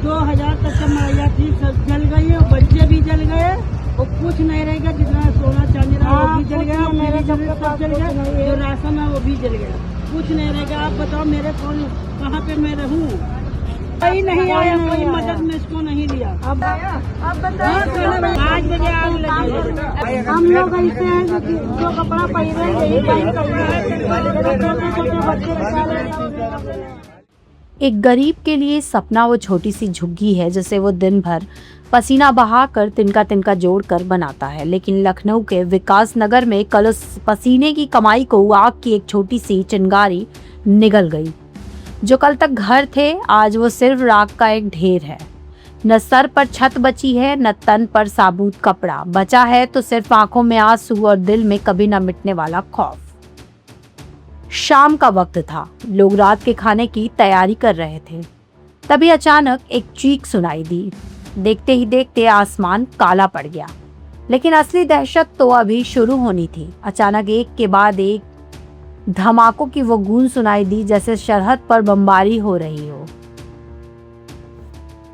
2000 तक का मरैया थी, सब जल गई है, बच्चे भी जल गए और कुछ नहीं रहेगा। जितना सोना चांदी रहा वो भी जल गया, मेरे सब जल गया, जो राशन है वो भी जल गया, कुछ नहीं रहेगा। आप बताओ मेरे कौन कहाँ पे मैं रहूँ? कोई नहीं आया, कोई मदद में इसको नहीं लिया। अब बताओ 5 बजे आग लगी। हम लोग ऐसे हैं जो कपड़ा पहने यही एक गरीब के लिए सपना वो छोटी सी झुग्गी है जिसे वो दिन भर पसीना बहाकर तिनका तिनका जोड़कर बनाता है। लेकिन लखनऊ के विकास नगर में कल उस पसीने की कमाई को आग की एक छोटी सी चिंगारी निगल गई। जो कल तक घर थे आज वो सिर्फ राख का एक ढेर है। न सर पर छत बची है, न तन पर साबुत कपड़ा बचा है, तो सिर्फ आंखों में आंसू और दिल में कभी न मिटने वाला खौफ। शाम का वक्त था, लोग रात के खाने की तैयारी कर रहे थे। तभी अचानक एक चीख सुनाई दी। देखते ही देखते आसमान काला पड़ गया। लेकिन असली दहशत तो अभी शुरू होनी थी। अचानक एक के बाद एक धमाकों की वो गूंज सुनाई दी, जैसे सरहद पर बमबारी हो रही हो।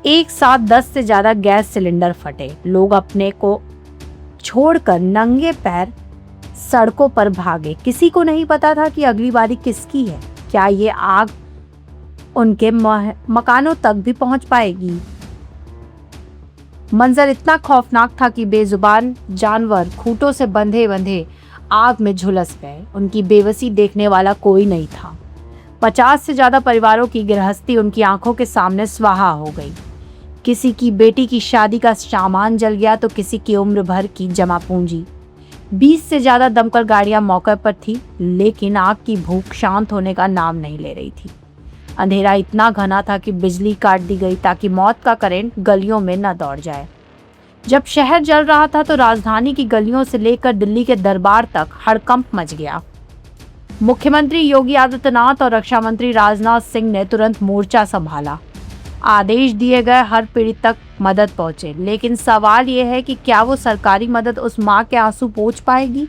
एक साथ 10 से ज्यादा गैस सिलेंडर फटे। लोग अपने को छोड़कर नंगे पैर सड़कों पर भागे। किसी को नहीं पता था कि अगली बारी किसकी है। क्या ये आग उनके मकानों तक भी पहुंच पाएगी? मंजर इतना खौफनाक था कि बेजुबान जानवर खूंटों से बंधे बंधे आग में झुलस गए। उनकी बेबसी देखने वाला कोई नहीं था। 50 से ज्यादा परिवारों की गृहस्थी उनकी आंखों के सामने स्वाहा हो गई। किसी की बेटी की शादी का सामान जल गया तो किसी की उम्र भर की जमा पूंजी। 20 से ज्यादा दमकल गाड़ियां मौके पर थी, लेकिन आग की भूख शांत होने का नाम नहीं ले रही थी। अंधेरा इतना घना था कि बिजली काट दी गई ताकि मौत का करंट गलियों में न दौड़ जाए। जब शहर जल रहा था तो राजधानी की गलियों से लेकर दिल्ली के दरबार तक हड़कंप मच गया। मुख्यमंत्री योगी आदित्यनाथ और रक्षा मंत्री राजनाथ सिंह ने तुरंत मोर्चा संभाला। आदेश दिए गए हर पीड़ित तक मदद पहुंचे। लेकिन सवाल यह है कि क्या वो सरकारी मदद उस मां के आंसू पोंछ पाएगी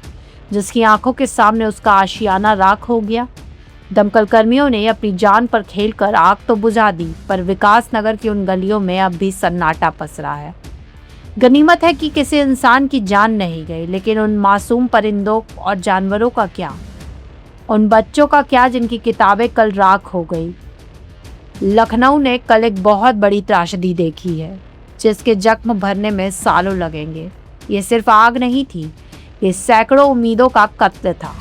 जिसकी आंखों के सामने उसका आशियाना राख हो गया? दमकल कर्मियों ने अपनी जान पर खेलकर आग तो बुझा दी, पर विकास नगर की उन गलियों में अब भी सन्नाटा पसरा है। गनीमत है कि किसी इंसान की जान नहीं गई, लेकिन उन मासूम परिंदों और जानवरों का क्या? उन बच्चों का क्या जिनकी किताबें कल राख हो गई? लखनऊ ने कल एक बहुत बड़ी त्रासदी देखी है, जिसके जख्म भरने में सालों लगेंगे। ये सिर्फ आग नहीं थी, ये सैकड़ों उम्मीदों का कत्ल था।